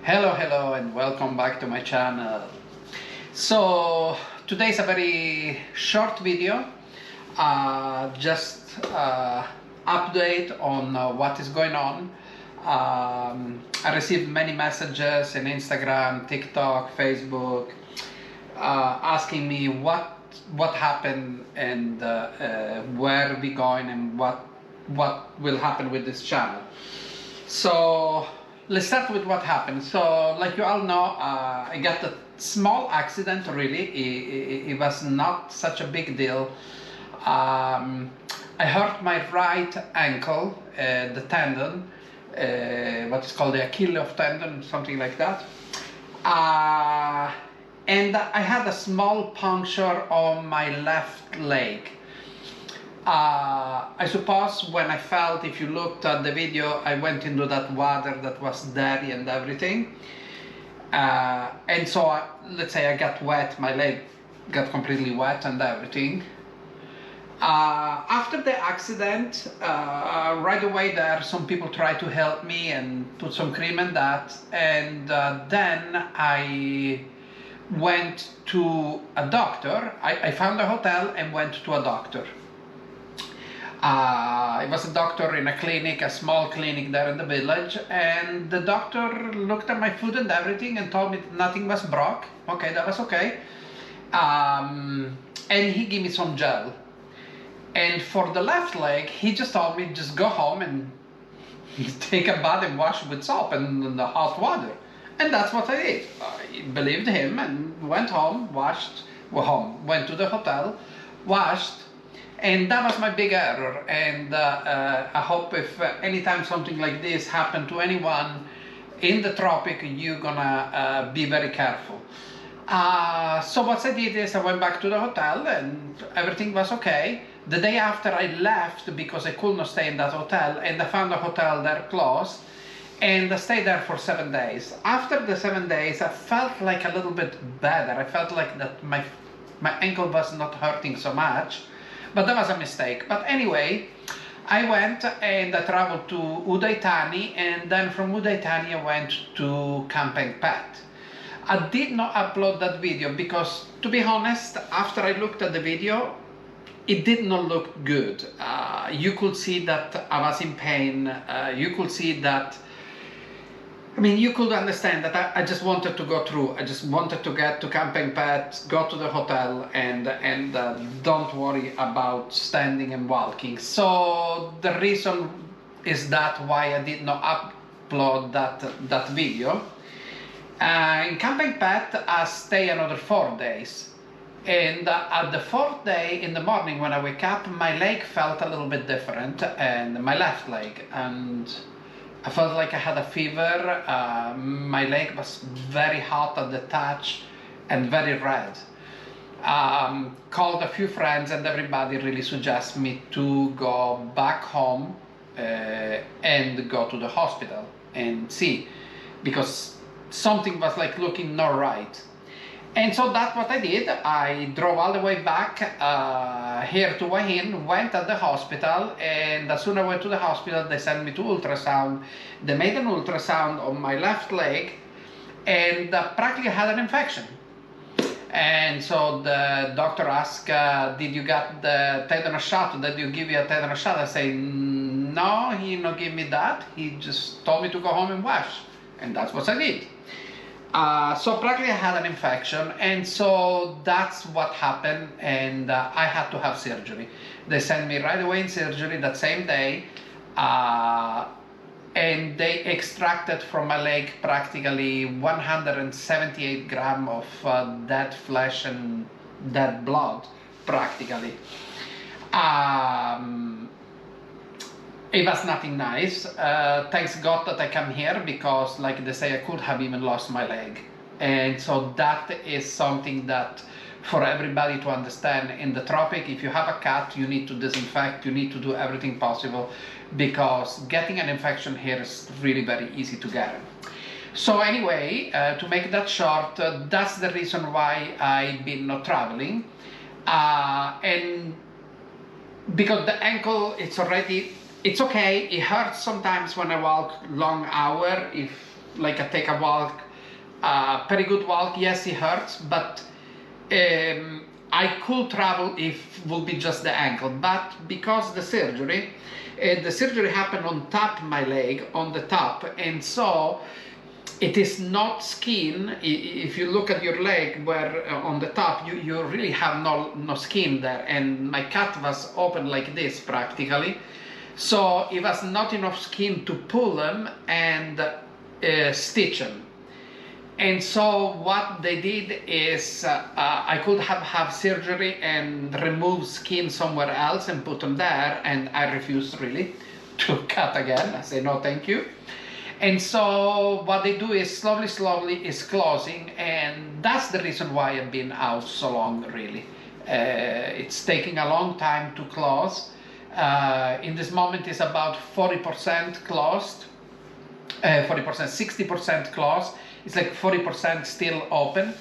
Hello and welcome back to my channel. So today's a very short video, just update on what is going on. I received many messages in Instagram, TikTok, Facebook, asking me what happened and where are we going and what will happen with this channel. So let's start with what happened. So like you all know, I got a small accident really. It was not such a big deal. I hurt my right ankle, the tendon, what is called the Achilles tendon, something like that. And I had a small puncture on my left leg. I suppose when I felt, if you looked at the video, I went into that water that was dirty and everything. And so, let's say I got wet, my leg got completely wet and everything. After the accident, right away there, some people tried to help me and put some cream and that. And then I went to a doctor. I found a hotel and went to a doctor. It was a doctor in a clinic, a small clinic there in the village, and the doctor looked at my foot and everything and told me nothing was broke. Okay, that was okay. And he gave me some gel. And for the left leg, he just told me just go home and take a bath and wash with soap and the hot water. And that's what I did. I believed him and went home, went to the hotel, washed. And that was my big error, and I hope if anytime something like this happened to anyone in the tropic, you're gonna be very careful. So what I did is I went back to the hotel and everything was okay. The day after I left because I could not stay in that hotel, and I found a hotel there close, and I stayed there for 7 days. After the 7 days, I felt like a little bit better. I felt like that my ankle was not hurting so much. But that was a mistake. But anyway, I went and I traveled to Uday Thani, and then from Uday Thani I went to Kampeng Phet. I did not upload that video because, to be honest, after I looked at the video, it did not look good. You could see that I was in pain. You could see that, I mean, you could understand that I just wanted to go through. I just wanted to get to Kampeng Phet, go to the hotel, and don't worry about standing and walking. So the reason is that why I did not upload that video. In Kampeng Phet, I stay another 4 days. And at the 4th day in the morning when I wake up, my leg felt a little bit different, and my left leg. And I felt like I had a fever. My leg was very hot at the touch and very red. Called a few friends and everybody really suggests me to go back home and go to the hospital and see, because something was like looking not right. And so that's what I did. I drove all the way back here to Hua Hin, went at the hospital, and as soon as I went to the hospital, they sent me to ultrasound. They made an ultrasound on my left leg, and practically had an infection. And so the doctor asked, did you get the tetanus shot? Did you give you a tetanus shot? I say, no, he did not give me that. He just told me to go home and wash. And that's what I did. So practically I had an infection, and so that's what happened, and I had to have surgery. They sent me right away in surgery that same day, and they extracted from my leg practically 178 grams of dead flesh and dead blood, practically. It was nothing nice. Thanks God that I come here, because like they say, I could have even lost my leg. And so that is something that for everybody to understand. In the tropic, if you have a cut, you need to disinfect, you need to do everything possible, because getting an infection here is really very easy to get. So anyway, to make that short, that's the reason why I've been not traveling. And because the ankle, it's okay. It hurts sometimes when I walk long hour. If like I take a walk, very good walk. Yes, it hurts, but I could travel if it would be just the ankle. But because the surgery happened on top of my leg, on the top, and so it is not skin. If you look at your leg, where on the top you really have no skin there, and my cut was open like this practically, so it was not enough skin to pull them and stitch them. And so what they did is I could have surgery and remove skin somewhere else and put them there, and I refused really to cut again. I say no thank you. And so what they do is slowly is closing, and that's the reason why I've been out so long really. It's taking a long time to close. In this moment it's about 40% closed, 40%, 60% closed. It's like 40% still open.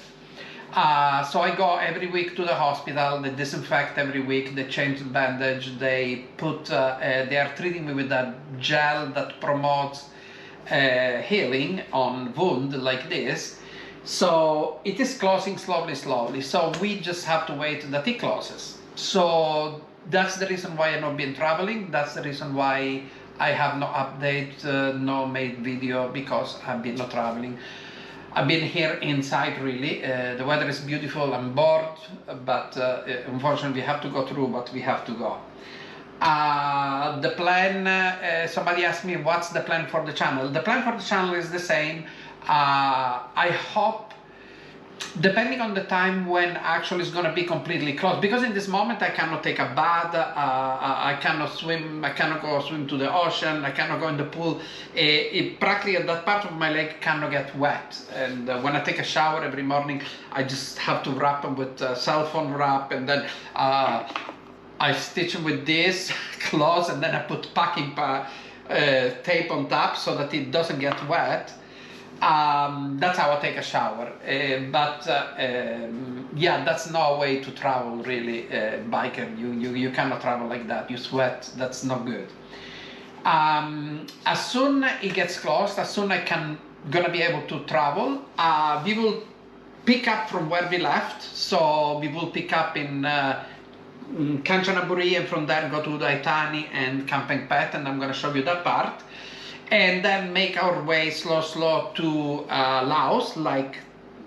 So I go every week to the hospital, they disinfect every week, they change the bandage, they put, they are treating me with a gel that promotes healing on wound like this. So it is closing slowly. So we just have to wait that it closes. So that's the reason why I've not been traveling. That's the reason why I have no update, no made video, because I've been not traveling. I've been here inside really. The weather is beautiful, I'm bored, but unfortunately we have to go through what we have to go. The plan, somebody asked me what's the plan for the channel. The plan for the channel is the same. I hope, depending on the time when actually it's going to be completely closed, because in this moment I cannot take a bath, I cannot swim, I cannot go swim to the ocean, I cannot go in the pool. Practically that part of my leg cannot get wet, and when I take a shower every morning I just have to wrap them with cell phone wrap, and then I stitch them with this clothes, and then I put packing tape on top so that it doesn't get wet. That's how I take a shower, yeah, that's no way to travel really. Biker, you cannot travel like that, you sweat, that's not good. As soon it gets closed, as soon I can gonna be able to travel, we will pick up from where we left. So we will pick up in Kanchanaburi, and from there go to Daitani and Kampengpet, and I'm gonna show you that part. And then make our way slow to Laos, like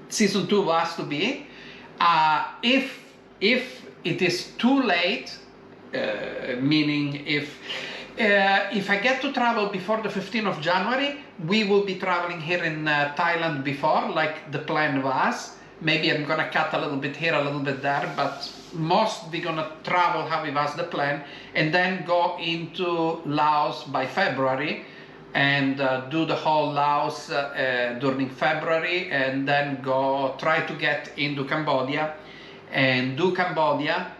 season 2 was to be. If it is too late, meaning if I get to travel before the 15th of January, we will be traveling here in Thailand before, like the plan was. Maybe I'm gonna cut a little bit here, a little bit there, but most we're gonna travel how it was the plan, and then go into Laos by February, and do the whole Laos during February, and then go try to get into Cambodia and do Cambodia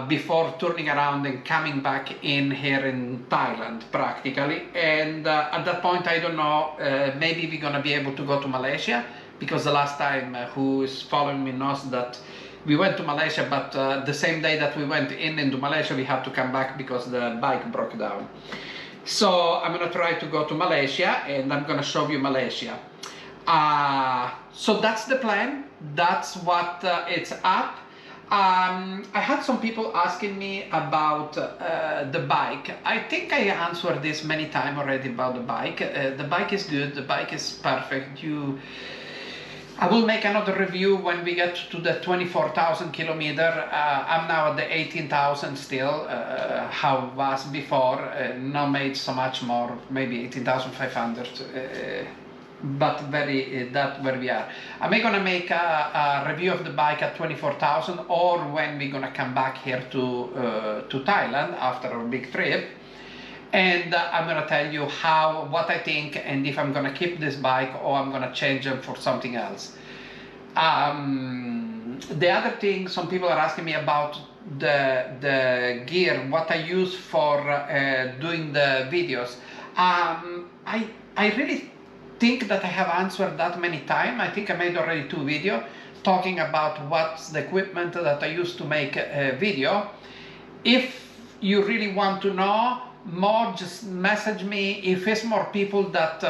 before turning around and coming back in here in Thailand practically. And at that point I don't know, maybe we're gonna be able to go to Malaysia, because the last time who is following me knows that we went to Malaysia, but the same day that we went into Malaysia we had to come back because the bike broke down. So I'm gonna try to go to Malaysia, and I'm gonna show you Malaysia. So that's the plan, that's what it's up. I had some people asking me about the bike. I think I answered this many times already about the bike. The bike is good, the bike is perfect. I will make another review when we get to the 24,000 kilometer. I'm now at the 18,000 still, how it was before, not made so much more, maybe 18,500, but that's where we are. Am I gonna make a review of the bike at 24,000, or when we're gonna come back here to Thailand after our big trip? And I'm gonna tell you what I think, and if I'm gonna keep this bike or I'm gonna change them for something else. The other thing, some people are asking me about the gear, what I use for doing the videos. I really think that I have answered that many times. I think I made already 2 videos talking about what's the equipment that I use to make a video. If you really want to know, more, just message me. If it's more people that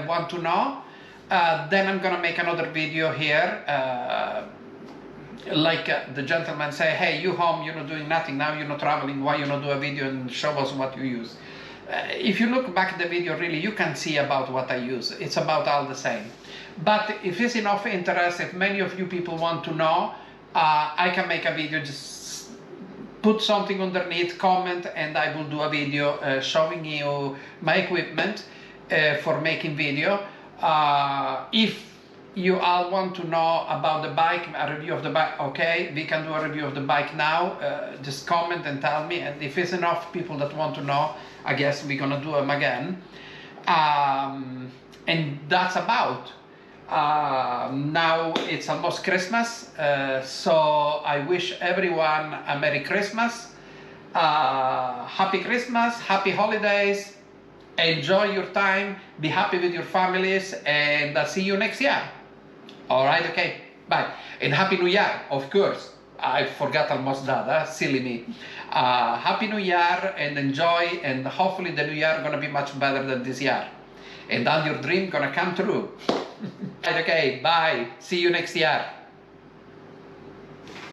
want to know, then I'm gonna make another video here. The gentleman say, hey, you home, you're not doing nothing now, you're not traveling, why you not do a video and show us what you use? If you look back at the video, really, you can see about what I use. It's about all the same. But if it's enough interest, if many of you people want to know, I can make a video, just put something underneath, comment, and I will do a video showing you my equipment for making video. If you all want to know about the bike, a review of the bike, okay, we can do a review of the bike now. Just comment and tell me, and if it's enough people that want to know, I guess we're gonna do them again. And that's about. Now it's almost Christmas, so I wish everyone a Merry Christmas, Happy Christmas, Happy Holidays, enjoy your time, be happy with your families, and I'll see you next year. All right, okay, bye. And Happy New Year, of course. I forgot almost that, silly me. Happy New Year, and enjoy, and hopefully the new year gonna be much better than this year. And all your dream gonna come true. Right, okay, bye. See you next year.